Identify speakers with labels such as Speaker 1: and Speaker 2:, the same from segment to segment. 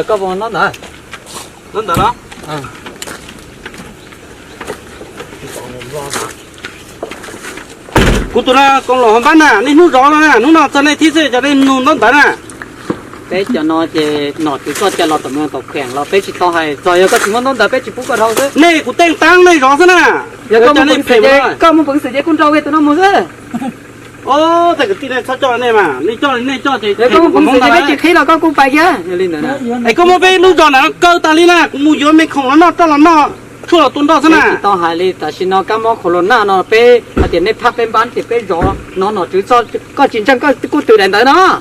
Speaker 1: có bọn nó nữa.
Speaker 2: Nó đỡ đó. Cú tụi nó con lò bán nè, nên nút rõ nè, nút nào cho nên thí sự cho nên nút nó đỡ nè.
Speaker 1: Bé cho nó chỉ nọ chỉ có cho nó tầm nó tộc khèn nó bé chỉ to hay rồi có chúng nó đỡ bé chỉ phúc cái thôi chứ.
Speaker 2: Nè, cú tên tăng này rõ thế nè.
Speaker 1: Giờ có một bưng sợi con trâu cái tụi nó mua chứ.
Speaker 2: Ô, tại cái tin này sao cho này mà, đi cho thì.
Speaker 1: Giờ có một bưng sợi bé chỉ khi là có cũng phải chứ. Lên nữa nè.
Speaker 2: Ấy có một bé lúc đó là cơ ta lên nè, cũng mua vô mấy không nó cho nó chua là tuần đó thế nè.
Speaker 1: Chỉ to hay đi, tại xin nó cam mỏ khổ lợn nó bé, tiền này phát bên bán thì bé rõ nó chỉ cho có chính chân có tự đền tới nó.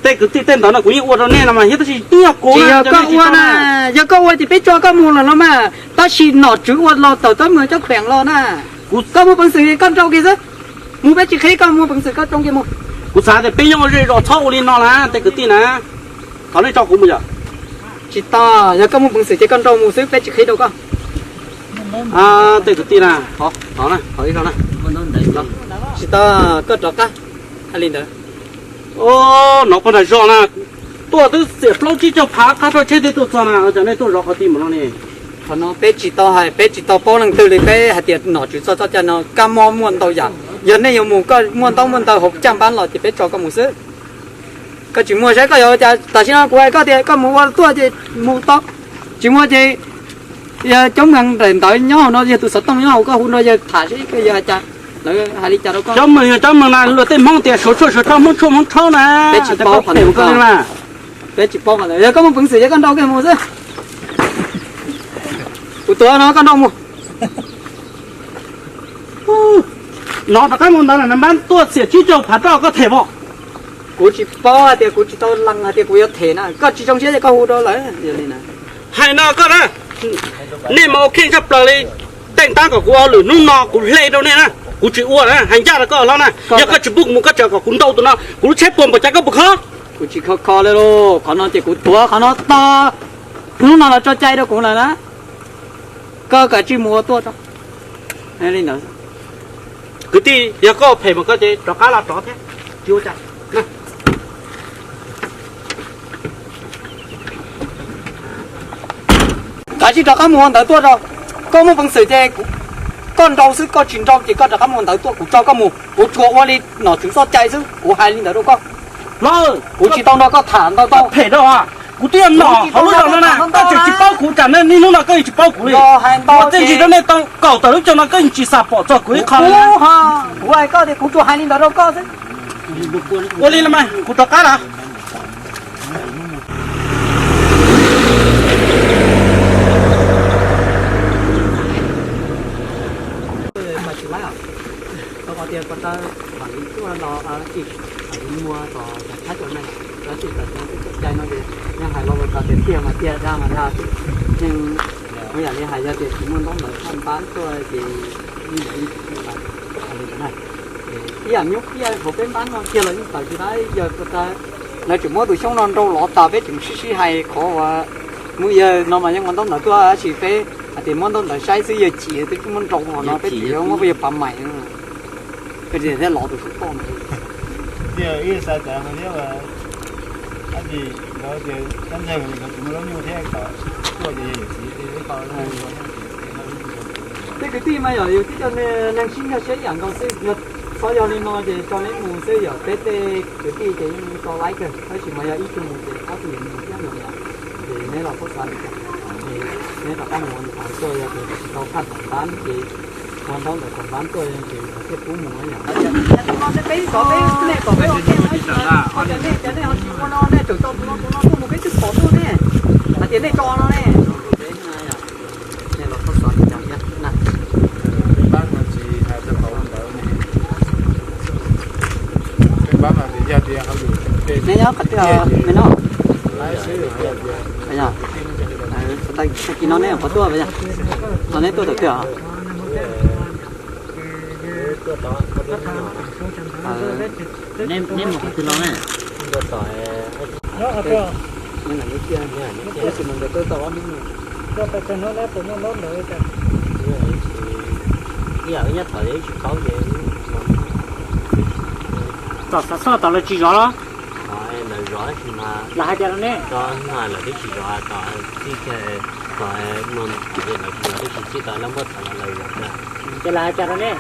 Speaker 2: Tại cái tên đó là cũng như uo đó nè mà hết thì tua cố
Speaker 1: chỉ có uo nè, giờ có uo thì biết cho có mua là nó mà, ta chỉ nọ chữ uo lo tàu tới mười cho khỏe lo nè, có mua bằng sợi con trâu kia chứ, mua bé chỉ khi có mua bằng sợi con trâu kia mua,
Speaker 2: cú sáng thì bây giờ rồi rõ thâu lên nó là, tại cái tin nè, họ lấy cho cũng bây giờ,
Speaker 1: chỉ to, giờ có mua bằng sợi con trâu mua sữa bé chỉ khi đâu có,
Speaker 2: tại cái tin nè, họ nè, họ đi đâu nè,
Speaker 1: chỉ to có trọc á, hay lên đó.
Speaker 2: Ô, nó còn là rõ nè, tôi tôi sẽ lâu chỉ cho phá cá cho chết thì tôi cho nè, cho nên tôi rõ khó tìm nó nè.
Speaker 1: Còn nó bé chỉ to hay bé chỉ to bao lần từ lấy bé hạt tiền nó chỉ cho nó cam mò muôn tàu giả, giờ này有mua có muôn tàu hộp trăm bán rồi thì bé cho có mua sữa, có chỉ mua sẽ có giờ tại sao của ai có tiền có mua tua thì mua to, chỉ mua thì giờ chống ngăn đền tới nhau nó giờ tụi sợ tông nhau có hôm nay giờ thả cái giờ chả hai đi chả đâu có.
Speaker 2: Cho mình là lừa tên mong tiền số trong mong trâu nè.
Speaker 1: Bé chỉ bao phần một con mà. Bé chỉ bao phần giờ có một phần sỉ con đâu cái mua chứ. Của tôi nó con đâu mua.
Speaker 2: Nó là cái món đó là nó bán tôi sẽ chỉ cho phá trâu có thể bỏ.
Speaker 1: Của chỉ bao thì của chỉ tao lăng thì của thể nè, có chỉ trong xe có hồ đó lấy giờ này nè.
Speaker 2: Hay nó có đó. Nên mà ok chấp lời tên ta của cô lửa nung nó cũng lê đâu nè. Cú chỉ uo nè, hành gia là có ở nè. Giờ có chỉ bụng một cái chợ của cún đâu tụi nó, cú xếp bồn vào trái có bực hết.
Speaker 1: Cú chỉ khó lên luôn, còn nó chỉ cú tua, còn nó to, lúc nào là cho chay đâu cũng là đó. Có cả chỉ mua tua cho, này đi nữa.
Speaker 2: Cứ tí, giờ có phải một cái gì, cho cá là chó thế, chưa chặt, nè.
Speaker 1: Cái chỉ cho cá mua tới tua rồi, có một phần sợi dây. Con trâu sư có chuyện trâu chỉ có các món tới tôi cũng cho các mù của chùa qua đi nó chúng so chạy chứ của hai linh đâu có
Speaker 2: Rồi,
Speaker 1: của chỉ tao nó có thản tao tao
Speaker 2: thể đâu à cú tiền nọ họ lúc đó nè tao chỉ bao cú trả nên lúc nào cái chỉ bao cú đi họ tên chỉ đó nên tao cẩu tới lúc cho nó cái chỉ sạp bỏ cho cú ấy không
Speaker 1: ha của ai có thì của chùa hai linh đâu có chứ
Speaker 2: qua đi làm mày cú cho cá à
Speaker 1: có tiền con ta phải cứ lo chỉ mua tỏ thái chỗ này đó chỉ là cái chạy nó đi nhưng hải lo ta tiền tiền mà tiền ra mà ra nhưng bây giờ đi hải ra tiền chỉ muốn đóng lợi tham bán thôi thì như vậy này bây giờ nhúc bây giờ hộp bên bán nó kia là những tờ gì đấy giờ người ta nói chỉ mua từ trong non đâu lọ tờ với chừng xí hay khó và bây giờ nó mà những món đóng lợi tôi chỉ phải thì món đóng lợi sai giờ chỉ thì cái món trồng mà nó phải chỉ không có bây giờ bám mày nữa cái gì thế lọ từ số con
Speaker 3: giờ ý sao tại mà nếu mà anh gì nó giờ anh giờ mình cũng nói như thế cả tôi thì chỉ cái con này
Speaker 1: cái gì mà rồi cái cho nên năng sinh ra sẽ dạng con sẽ nhật sau giờ nên nói thì cho nên muốn sẽ giờ cái gì thì có like cái chỉ mà giờ ít cái muốn thì có tiền một cái nữa thì nếu là có sản thì nếu là ăn muốn phải tôi thì có phát bán thì còn đâu là còn bán tôi thì cái cú mùa nhỉ nó sẽ cái có cái này có cái ok nó có cái này họ chỉ có nó này cho nó một cái chút khổ thôi nè mà tiền này cho nó nè này là có sản phẩm nhá nè
Speaker 3: bán mà chỉ 200 khẩu đỡ này cái bán mà thì ra tiền không được
Speaker 1: này nhá cái mình nó
Speaker 3: lái xe được
Speaker 1: bây giờ tay cái nó này có tua bây giờ nó này tua được chưa
Speaker 4: nem một cái thứ này
Speaker 3: nó ở đâu
Speaker 1: nhưng mà cái kia cái sự mình được tao biết
Speaker 3: cho ta cho nó lấy tụi nó lớn rồi ta
Speaker 4: bây giờ nhất thời đấy chỉ có gì
Speaker 2: sao tao lại chỉ rõ đó
Speaker 4: rồi là rõ rõ thì mà
Speaker 1: là hai trăm nè
Speaker 4: có ngoài là cái chỉ rõ có cái có luôn thì là cái chỉ có lắm bất là lời là
Speaker 1: cái là hai trăm nè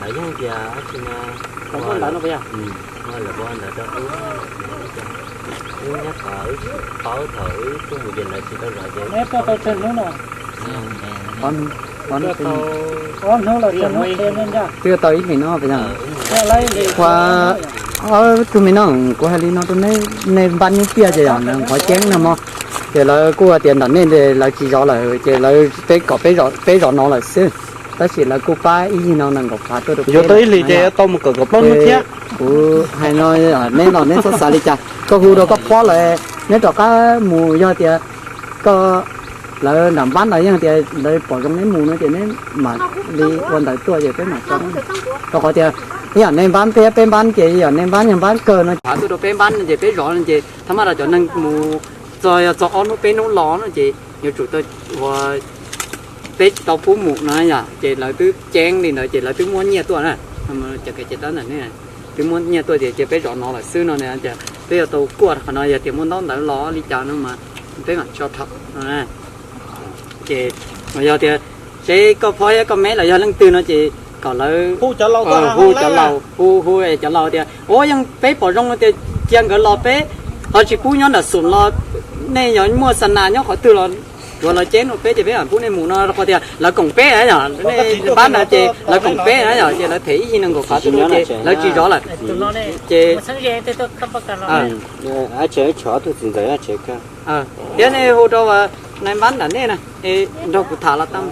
Speaker 4: nói những cái thì mà
Speaker 1: không có đỡ nó bây giờ
Speaker 4: ngoài là bọn là đó uống nhắc có thử chung một chuyện là chỉ có rồi chứ
Speaker 1: nè cho tôi chân nó nè
Speaker 5: con
Speaker 1: nó là chân nó tên lên ra
Speaker 5: chưa tới mình nó bây giờ
Speaker 1: lấy đi
Speaker 5: qua tụi mình nó của hai nó tụi nên bán những kia chứ nó có chén nào mà thì là cô tiền đặt nên thì là chỉ rõ là chỉ là bé rõ nó là xưa đó chỉ là cô ba ý nó nằm gặp phá tôi được
Speaker 2: giờ tới thì để tao một cỡ gấp lắm nữa chứ
Speaker 5: hay nói nên là nên sao đi chả có khu đó có phó lại nếu cho cá mù do thì có là làm bán lại nhưng thì lấy bỏ trong cái mù nó thì nên mà đi quan đại tua thì cái mà cho có thì giờ nên bán phía bên bán chị giờ nên bán nhưng bán cơ nó phá tôi được bên bán thì bên rõ nên chị thằng mà là cho nên mù rồi cho nó bên nó ló nó chị nhiều chủ tôi và tết tàu phú mù nó nhỉ chị lại cứ chén thì nó chị lại cứ muốn nhẹ tuổi này mà chỉ cái chuyện đó là này cứ muốn nhẹ tuổi thì chị bên rõ nó là xưa nó này chị bây giờ tàu qua nó giờ thì muốn đón đỡ ló đi chợ nó mà cái mặt cho thật này chị mà giờ thì cái có phơi có mấy là do lăng tư nó chị còn lại
Speaker 2: khu chợ lâu
Speaker 5: khu chợ lâu thì ôi nhưng bé bỏ rong thì chiang cái lò bé họ chỉ cú nhón là sụn lò nên nhón mua sẵn nào nhón khỏi từ lò rồi là chén nó bé chỉ bé ở cú này mù nó có thì là cùng bé ấy nhở nên bán là chị là cùng bé ấy nhở chị là thấy gì năng của phá tôi chị là chỉ rõ là chị
Speaker 4: ai chơi chó tôi xin thấy ai chơi cả
Speaker 5: thế này hồ đâu này bán là nè này đâu cũng thả là tâm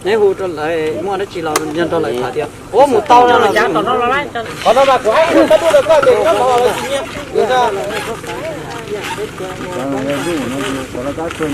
Speaker 5: nếu hồ cho lại mua nó chỉ là nhân cho lại thả đi ô một tàu nó là giá còn nó lại
Speaker 2: còn nó là của ai nó đưa được cái nó bỏ là gì nhá
Speaker 3: Nó có cái